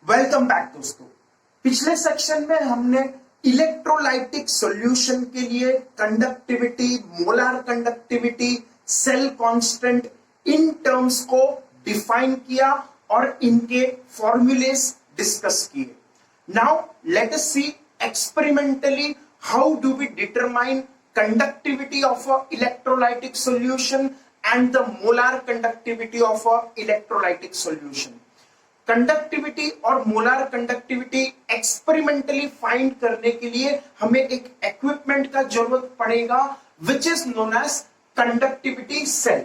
Welcome back दोस्तों। पिछले section में हमने इलेक्ट्रोलाइटिक सॉल्यूशन के लिए conductivity, molar conductivity, cell constant इन टर्म्स को डिफाइन किया और इनके फॉर्मूलेस डिस्कस किए। Now let us see experimentally how do we determine conductivity of a electrolytic solution and the molar conductivity of a electrolytic solution. Conductivity और molar conductivity experimentally find करने के लिए हमें एक इक्विपमेंट का जरूरत पड़ेगा which is known as conductivity cell.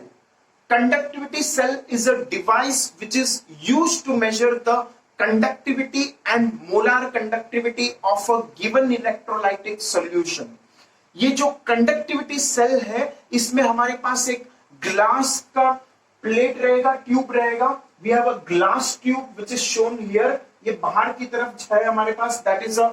Conductivity cell is a device which is used to measure the conductivity and molar conductivity of a given electrolytic solution. ये जो कंडक्टिविटी सेल है इसमें हमारे पास एक ग्लास का प्लेट रहेगा, ट्यूब रहेगा. We have a glass tube which is shown here. ये बाहर की तरफ है हमारे पास, that is a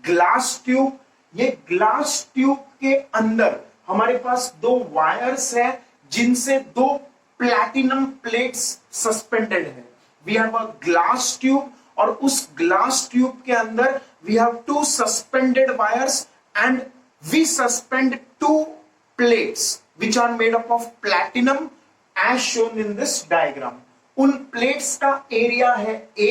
glass tube. ये ग्लास ट्यूब के अंदर हमारे पास दो वायर्स है जिनसे दो प्लैटिनम प्लेट्स सस्पेंडेड है. We have a glass tube और उस ग्लास ट्यूब के अंदर we have two suspended wires and we suspend two plates which are made up of platinum as shown in this diagram. उन plates का area है A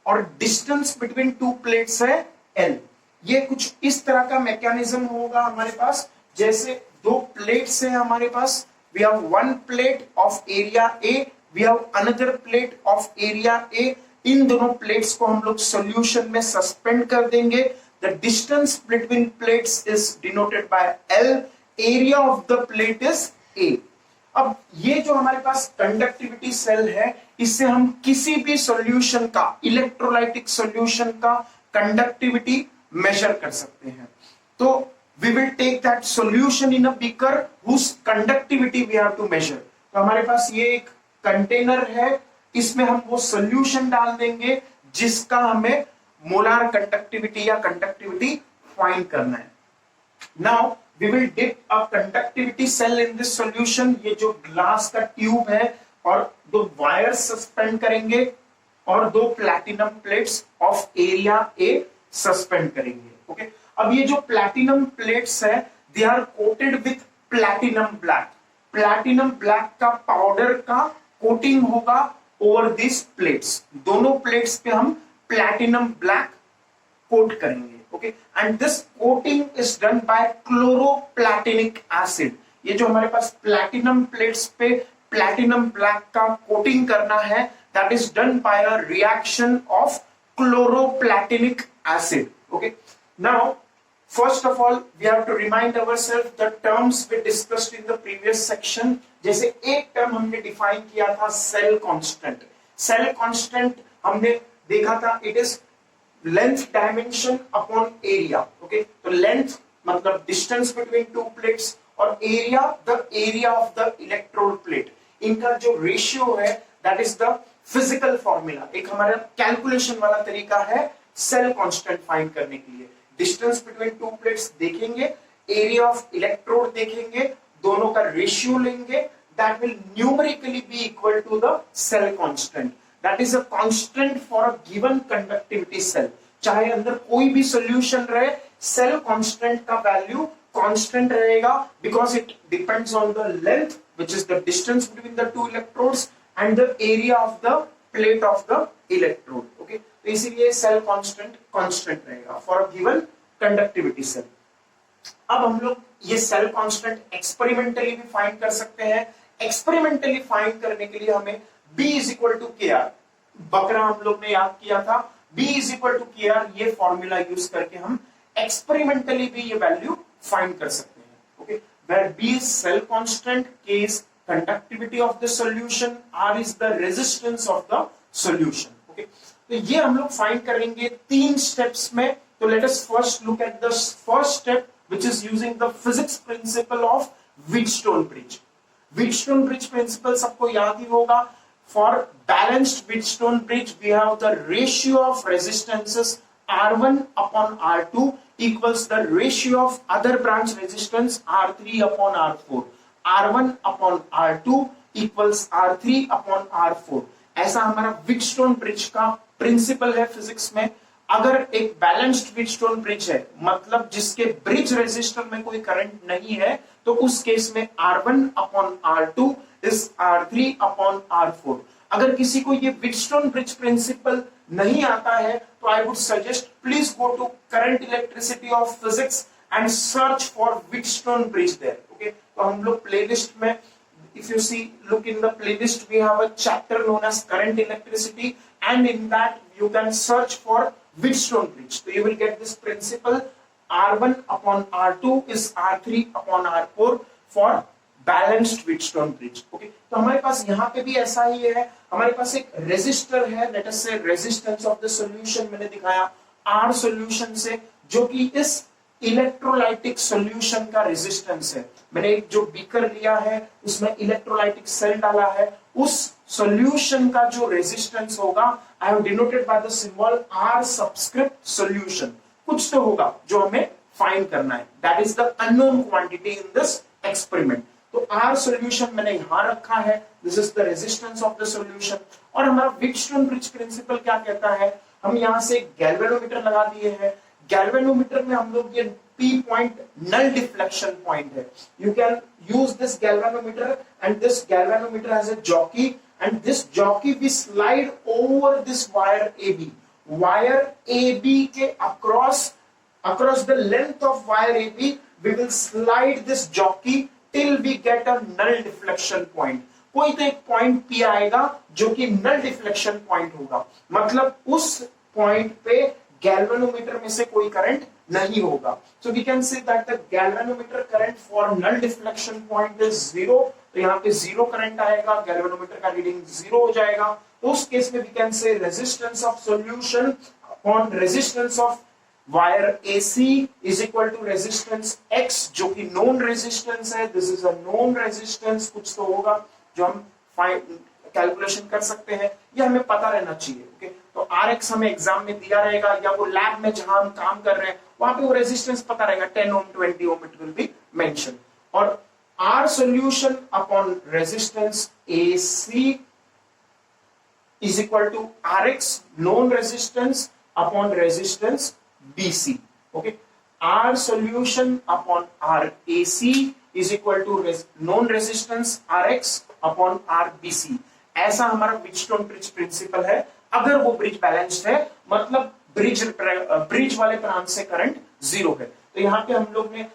और distance between two plates है L. ये कुछ इस तरह का मैकेनिज्म होगा हमारे पास. जैसे दो प्लेट्स है हमारे पास, we have one plate of area A, we have another plate of area A. इन दोनों प्लेट्स को हम लोग सॉल्यूशन में सस्पेंड कर देंगे. The distance between plates is denoted by L. Area of the plate is A. अब ये जो हमारे पास कंडक्टिविटी सेल है इससे हम किसी भी सॉल्यूशन का, इलेक्ट्रोलाइटिक सॉल्यूशन का कंडक्टिविटी मेजर कर सकते हैं. तो we will take that solution in a beaker whose conductivity we have to measure. तो हमारे पास ये एक कंटेनर है, इसमें हम वो सॉल्यूशन डाल देंगे जिसका हमें मोलार कंडक्टिविटी या कंडक्टिविटी फाइंड करना है. Now we will dip a conductivity cell in this solution. ये जो ग्लास का ट्यूब है और दो वायर सस्पेंड करेंगे और दो platinum plates of area A suspend करेंगे. ओके, अब ये जो प्लैटिनम प्लेट्स है they are coated with platinum black. Platinum black का पाउडर का कोटिंग होगा ओवर दिस प्लेट्स. दोनों प्लेट्स पे हम platinum black coat करेंगे. Okay, and this coating is done by chloroplatinic acid. ये जो हमारे पास प्लैटिनम प्लेट्स पे प्लैटिनम ब्लैक का कोटिंग करना है that is done by a reaction of chloroplatinic acid. Okay, now first of all we have to remind ourself the terms we discussed in the previous section. जैसे एक term हमने define किया था cell constant. Cell constant हमने देखा था it is length dimension upon area. Okay, तो length मतलब डिस्टेंस बिटवीन टू प्लेट्स और area the area of the electrode plate. इनका जो रेशियो है that is the physical formula. एक हमारा कैलकुलेशन वाला तरीका है सेल कांस्टेंट फाइंड करने के लिए. डिस्टेंस बिटवीन टू प्लेट्स देखेंगे, एरिया ऑफ इलेक्ट्रोड देखेंगे, दोनों का रेशियो लेंगे, that will numerically be equal to the cell constant. That is a constant for a given conductivity cell. चाहे अंदर कोई भी solution रहे, cell constant का value constant रहेगा because it depends on the length, which is the distance between the two electrodes, and the area of the plate of the electrode. Okay, तो इसीलिए cell constant constant रहेगा for a given conductivity cell. अब हम लोग ये cell constant experimentally भी find कर सकते हैं. Experimentally find करने के लिए हमें B is equal to KR, बकरा हम लोग ने याद किया था. B is equal to KR, ये फॉर्मूला यूज करके हम एक्सपेरिमेंटली भी ये वैल्यू फाइंड कर सकते हैं. Okay, where B is cell constant, K is conductivity of the solution, R is the resistance of the solution. Okay, तो ये हम लोग फाइंड करेंगे 3 स्टेप्स में. तो let us first look at the first step which is using the physics principle of Wheatstone bridge. Wheatstone bridge principle सबको याद ही होगा. For balanced Wheatstone bridge, we have the ratio of resistances R1 upon R2 equals the ratio of other branch resistance R3 upon R4. R1 upon R2 equals R3 upon R4. ऐसा हमारा Wheatstone bridge का principal है physics में, अगर एक balanced Wheatstone bridge है, मतलब जिसके ब्रिज रेजिस्टर में कोई करंट नहीं है, तो उस केस में R1 upon R2 is R3 upon R4। अगर किसी को ये व्हीटस्टोन ब्रिज प्रिंसिपल नहीं आता है, तो I would suggest please go to current electricity of physics and search for Wheatstone bridge there. Okay, तो हम लोग प्लेलिस्ट में, if you see, look in the playlist, we have a chapter known as current electricity, and in that you can search for Wheatstone bridge. So you will get this principle, R1 upon R2 is R3 upon R4 for balanced Wheatstone bridge. Okay, तो हमारे पास यहाँ पे भी ऐसा ही है, हमारे पास एक resistor है, let us say resistance of the solution मैंने दिखाया R solution से, जो कि इस इलेक्ट्रोलाइटिक सॉल्यूशन का रेजिस्टेंस है। मैंने एक जो बीकर लिया है उसमें इलेक्ट्रोलाइटिक सेल डाला है, उस सॉल्यूशन का जो रेजिस्टेंस होगा, I have denoted by the symbol R subscript solution. कुछ तो होगा जो हमें फाइंड करना है, that is the unknown quantity in this experiment. तो R सॉल्यूशन मैंने यहां रखा है, this is the resistance of the solution. और हमारा व्हीटस्टोन ब्रिज प्रिंसिपल क्या कहता है, हम यहां से गैल्वेनोमीटर लगा दिए हैं, गैल्वेनोमीटर में हम लोग ये P point null deflection point है। You can use this galvanometer, and this galvanometer has a jockey, and this jockey we slide over this wire AB. Wire AB के across the length of wire AB, we will slide this jockey till we get a null deflection point. कोई तो एक point P आएगा जो कि नल deflection point होगा, मतलब उस पॉइंट पे गैल्वेनोमीटर में से कोई करंट नहीं होगा। So we can say that the galvanometer current for null deflection point is 0. तो यहाँ पे 0 करंट आएगा, गैल्वेनोमीटर का रीडिंग 0 हो जाएगा। तो उस केस में we can say resistance of solution upon resistance of wire AC is equal to resistance X, जो कि known resistance है। This is a known resistance, कुछ तो होगा जो हम कैलकुलेशन कर सकते हैं, ये हमें पता रहना चाहिए। ओके, तो Rx हमें एग्जाम में दिया रहेगा, या वो लैब में जहां हम काम कर रहे हैं वहां पे वो रेजिस्टेंस पता रहेगा, 10 ओम 20 ओम इट विल बी मेंशन। और R solution upon resistance AC is equal to Rx known resistance upon resistance BC. Okay, R solution upon RAC is equal to known resistance Rx upon RBC. ऐसा हमारा Wheatstone bridge principal है। अगर वो bridge balanced है, मतलब bridge वाले branch से current 0 है। तो यहाँ पे हम लोग ने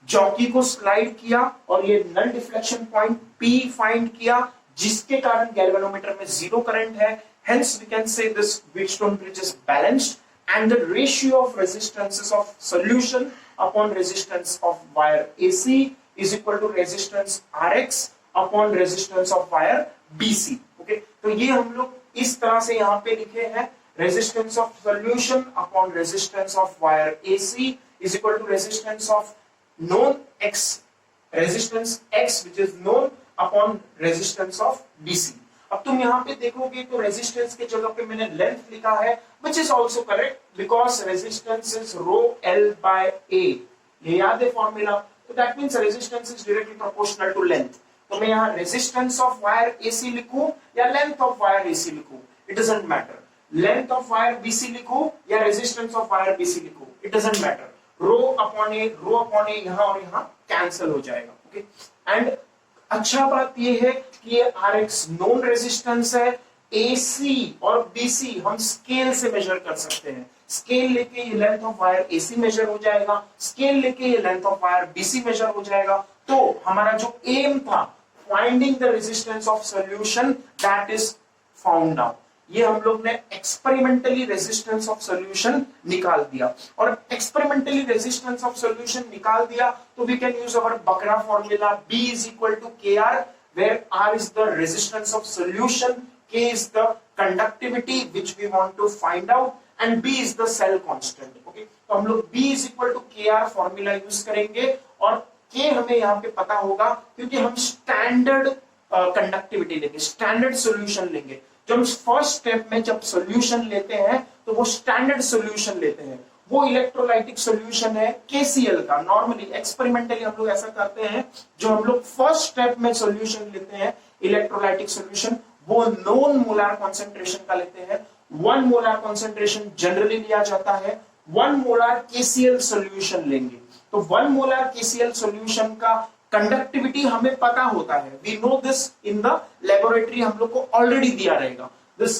जॉकी को स्लाइड किया और ये null deflection point P find किया, जिसके कारण गैल्वेनोमीटर में 0 करंट है। Hence we can say this Wheatstone bridge is balanced, and the ratio of resistances of solution upon resistance of wire AC is equal to resistance Rx upon resistance of wire BC. Okay, तो ये हम लोग इस तरह से यहाँ पे लिखे हैं, resistance of solution upon resistance of wire AC is equal to resistance of known X, resistance X which is known upon resistance of BC. अब तुम यहाँ पे देखोगे तो रेजिस्टेंस के जगह पे मैंने लेंथ लिखा है, which is also correct because resistance is rho L by A. ये याद है फॉर्मूला, तो that means resistance is directly proportional to length. तो मैं यहाँ resistance of wire AC लिखूं या length of wire AC लिखूं, it doesn't matter. Length of wire BC लिखूं या resistance of wire BC लिखूं, it doesn't matter. rho upon A यहाँ और यहाँ कैंसिल हो जाएगा। Okay, and अच्छा बात ये है कि ये Rx नोन रेजिस्टेंस है, AC और BC हम स्केल से मेजर कर सकते हैं। स्केल लेके ये length of wire AC measure हो जाएगा, स्केल लेके ये length of wire BC measure हो जाएगा। तो हमारा जो एम था, finding the resistance of solution, that is found out. ये हम लोग ने एक्सपेरिमेंटली रेजिस्टेंस ऑफ सॉल्यूशन निकाल दिया, और एक्सपेरिमेंटली रेजिस्टेंस ऑफ सॉल्यूशन निकाल दिया तो वी कैन यूज अवर बकरा formula, B is equal to KR, where R is the resistance of solution, K is the conductivity which we want to find out, and B is the cell constant. Okay, तो हम लोग B is equal to KR formula use करेंगे, और K हमें यहाँ पे पता होगा क्योंकि हम स्टैंडर्ड कंडक्टिविटी लेंगे, स्टैंडर्ड सॉल्यूशन लेंगे। जब हम फर्स्ट स्टेप में जब सॉल्यूशन लेते हैं तो वो स्टैंडर्ड सॉल्यूशन लेते हैं, वो इलेक्ट्रोलाइटिक सॉल्यूशन है KCl का। नॉर्मली एक्सपेरिमेंटली हम लोग ऐसा करते हैं, जो हम लोग फर्स्ट स्टेप में सॉल्यूशन लेते हैं इलेक्ट्रोलाइटिक सॉल्यूशन, वो नोन मोलर कॉन्सेंट्रेशन का लेते हैं, 1 मोलार कॉन्सेंट्रेशन जनरली लिया जाता है। 1 मोलार केसीएल सॉल्यूशन लेंगे तो 1 मोलार केसीएल सॉल्यूशन का कंडक्टिविटी हमें पता होता है, we know this in the laboratory, हम लोग को ऑलरेडी दिया रहेगा। This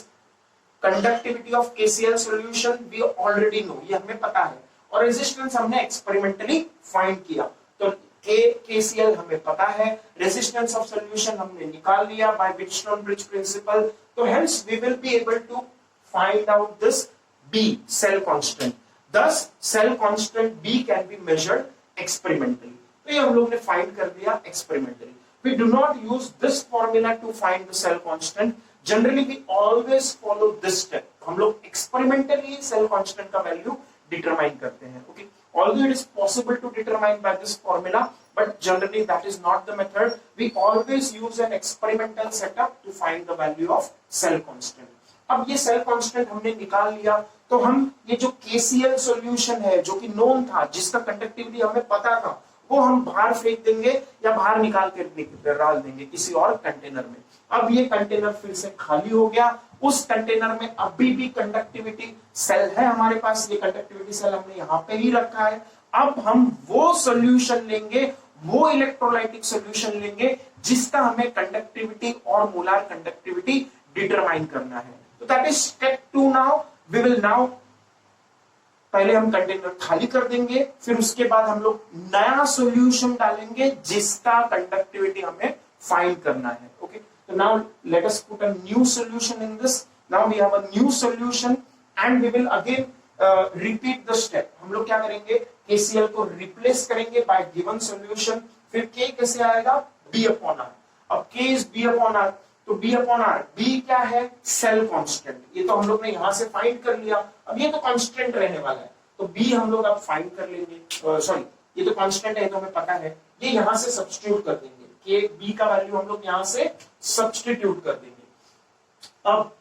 conductivity of KCl solution we already know, ये हमें पता है। और रेजिस्टेंस हमने एक्सपेरिमेंटली फाइंड किया, तो केसीएल हमें पता है, रेजिस्टेंस ऑफ सॉल्यूशन हमने निकाल लिया बाय व्हीटस्टोन ब्रिज प्रिंसिपल। तो hence we will be able to find out this B, cell constant. Thus, cell constant B can be measured experimentally. तो ये हम लोग ने फाइंड कर दिया experimentally. We do not use this formula to find the cell constant. Generally, we always follow this step. हम लोग experimentally cell constant का value determine करते हैं. Okay. Although it is possible to determine by this formula, but generally that is not the method. We always use an experimental setup to find the value of cell constant. अब ये cell constant हमने निकाल लिया, तो हम ये जो KCL solution है जो कि नोन था, जिसका कंडक्टिविटी हमें पता था, वो हम बाहर फेंक देंगे या बाहर निकाल कर डाल देंगे किसी और कंटेनर में। अब ये कंटेनर फिर से खाली हो गया, उस कंटेनर में अभी भी कंडक्टिविटी सेल है हमारे पास, ये कंडक्टिविटी सेल हमने यहाँ पे ही रखा है। अब हम वो सॉल्यूशन लेंगे, वो इलेक्ट्रोलाइटिक सॉल्यूशन लेंगे जिसका हमें कंडक्टिविटी और मोलार कंडक्टिविटी डिटरमाइन करना है। तो that is step 2 now. We will now, पहले हम कंटेनर खाली कर देंगे, फिर उसके बाद हम लोग नया सॉल्यूशन डालेंगे जिसका कंडक्टिविटी हमें फाइंड करना है। ओके, तो now let us put a new solution in this. Now we have a new solution and we will again repeat the step. हम लोग क्या करेंगे, केसीएल को रिप्लेस करेंगे बाय गिवन सॉल्यूशन। फिर के कैसे आएगा, B अपॉन आर। अब K is B upon R, तो B अपॉन आर, B क्या है, सेल कांस्टेंट। ये तो हम लोग ने यहां से फाइंड कर लिया, अब ये तो कांस्टेंट रहने वाला है, तो B हम लोग अब फाइंड कर लेंगे। सॉरी, ये तो कांस्टेंट है तो हमें पता है, ये यहां से सब्स्टिट्यूट कर देंगे, कि B का वैल्यू हम लोग यहां से सब्स्टिट्यूट कर देंगे। अब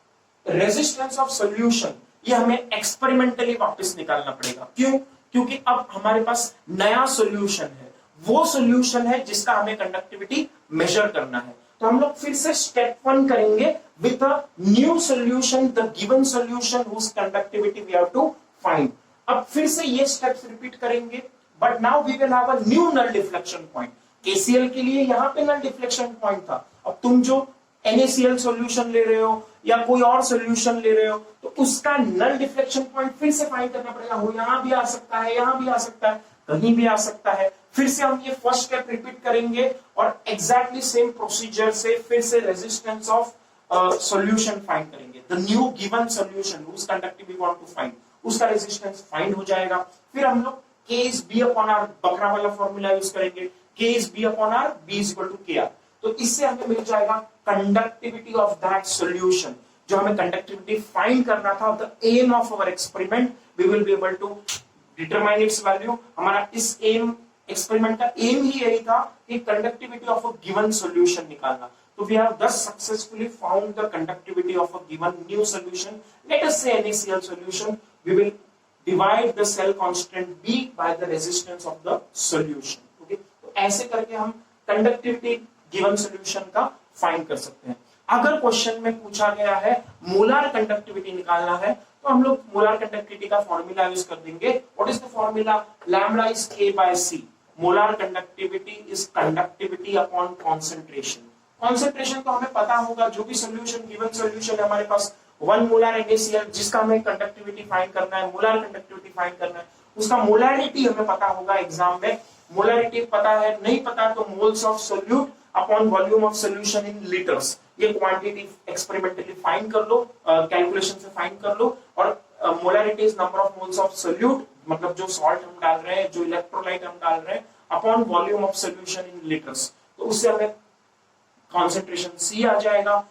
रेजिस्टेंस ऑफ सॉल्यूशन ये हमें एक्सपेरिमेंटली वापस निकालना पड़ेगा। क्यों? क्योंकि अब हमारे पास नया सॉल्यूशन है, वो सॉल्यूशन है जिसका हमें कंडक्टिविटी मेजर करना है। तो हम लोग फिर से स्टेप 1 करेंगे with a new solution, the given solution whose conductivity we have to find. अब फिर से ये स्टेप्स रिपीट करेंगे, but now we will have a new null deflection point. KCl के लिए यहां पे नल डिफ्लेक्शन पॉइंट था, अब तुम जो NaCl सॉल्यूशन ले रहे हो या कोई और सॉल्यूशन ले रहे हो, तो उसका नल डिफ्लेक्शन पॉइंट फिर से फाइंड करना पड़ेगा। वो यहां भी आ सकता है, यहां भी आ सकता है, कहीं भी आ सकता है। फिर से हम ये फर्स्ट स्टेप रिपीट करेंगे और एग्जैक्टली सेम प्रोसीजर से फिर से रेजिस्टेंस ऑफ सॉल्यूशन फाइंड करेंगे। The new given solution whose conductivity we want to find, उसका रेजिस्टेंस फाइंड हो जाएगा। फिर हम लोग K is B upon R, बकरा वाला फॉर्मूला यूज करेंगे, K is B upon R, B is equal to KR। तो इससे हमें मिल जाएगा कंडक्टिविटी ऑफ दैट सॉल्यूशन, जो हमें कंडक्टिविटी फाइंड करना था। The aim of our experiment, we will be able to determine its value. हमारा इस एम एक्सपेरिमेंट का एम ही यही था कि conductivity of a given solution निकालना। तो वी हैव thus successfully found the conductivity of a given new solution. Let us say NaCl solution. We will divide the cell constant B by the resistance of the solution. Okay? तो ऐसे करके हम conductivity given solution का find कर सकते हैं। अगर question में पूछा गया है मोलार कंडक्टिविटी निकालना है, तो हम लोग मोलार कंडक्टिविटी का फॉर्मूला यूज कर देंगे। What is the formula? Lambda is K by C। Molar conductivity is conductivity upon concentration. Concentration तो हमें पता होगा, जो भी सॉल्यूशन गिवन सॉल्यूशन है हमारे पास 1 मोलार NaCl, जिसका हमें कंडक्टिविटी फाइंड करना है, मोलार कंडक्टिविटी फाइंड करना है, उसका मोलारिटी हमें पता होगा एग्जाम में। मोलारिटी पता है, नहीं पता तो moles of solute upon volume of solution in litres, ये क्वांटिटी एक्सपेरिमेंटली फाइंड कर लो, कैलकुलेशन से फाइंड कर लो। और molarity is number of moles of solute, मतलब जो सॉल्ट हम डाल रहे हैं, जो इलेक्ट्रोलाइट हम डाल रहे हैं, upon volume of solution in litres. तो उससे हमें कॉन्सेंट्रेशन C आ जाएगा।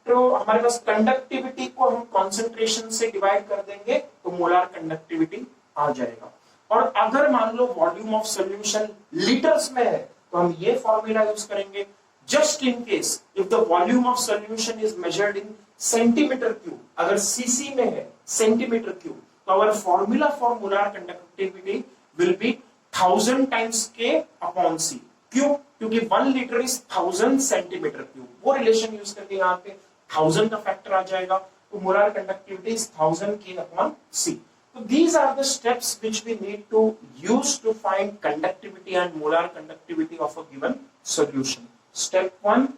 हमारे पास कंडक्टिविटी को हम कॉन्सेंट्रेशन से डिवाइड कर देंगे तो मोलार कंडक्टिविटी आ जाएगा। और अगर मान लो वॉल्यूम ऑफ सॉल्यूशन लीटर्स में है, तो हम ये फॉर्मूला यूज करेंगे। Just in case if the volume of solution is measured in centimetre cube, अगर सीसी में है सेंटीमीटर क्यूब, तो our formula for molar conductivity will be 1000 times K upon C। क्यों? क्योंकि 1 लीटर इज 1000 सेंटीमीटर क्यूब। वो relation use करके यहाँ पे 1000 का फैक्टर आ जाएगा। तो molar conductivity is 1000 K upon C. So these are the steps which we need to use to find conductivity and molar conductivity of a given solution. Step 1,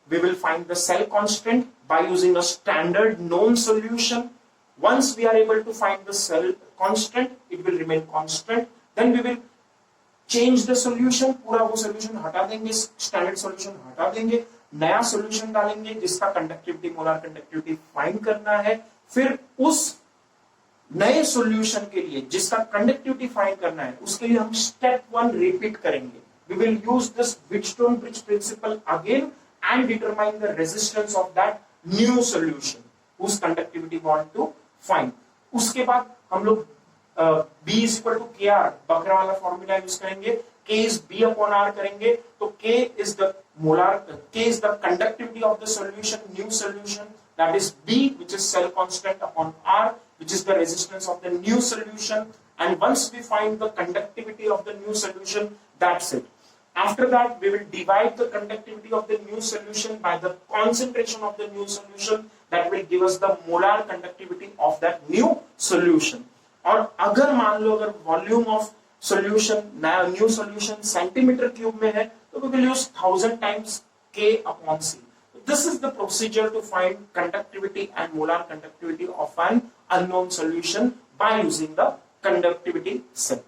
we will find the cell constant by using a standard known solution. Once we are able to find the cell constant, it will remain constant. Then we will change the solution. पूरा वो solution हटा देंगे, standard solution हटा देंगे, नया solution डालेंगे जिसका conductivity, molar conductivity find करना है. फिर उस नए सॉल्यूशन के लिए जिसका कंडक्टिविटी फाइंड करना है उसके लिए हम स्टेप 1 रिपीट करेंगे. We will use this Wheatstone bridge principle again and determine the resistance of that new solution whose conductivity want to find. उसके बाद हम लोग B is equal to KR बकरा वाला फॉर्मूला यूज करेंगे. K is B upon R करेंगे तो K is the conductivity of the solution, new solution, that is B, which is cell constant, upon R, which is the resistance of the new solution. And once we find the conductivity of the new solution, that's it. After that, we will divide the conductivity of the new solution by the concentration of the new solution. That will give us the molar conductivity of that new solution. और अगर मान लो अगर volume of solution नया new solution centimetre cube में है तो we will use 1000 times K upon C. This is the procedure to find conductivity and molar conductivity of an unknown solution by using the conductivity cell.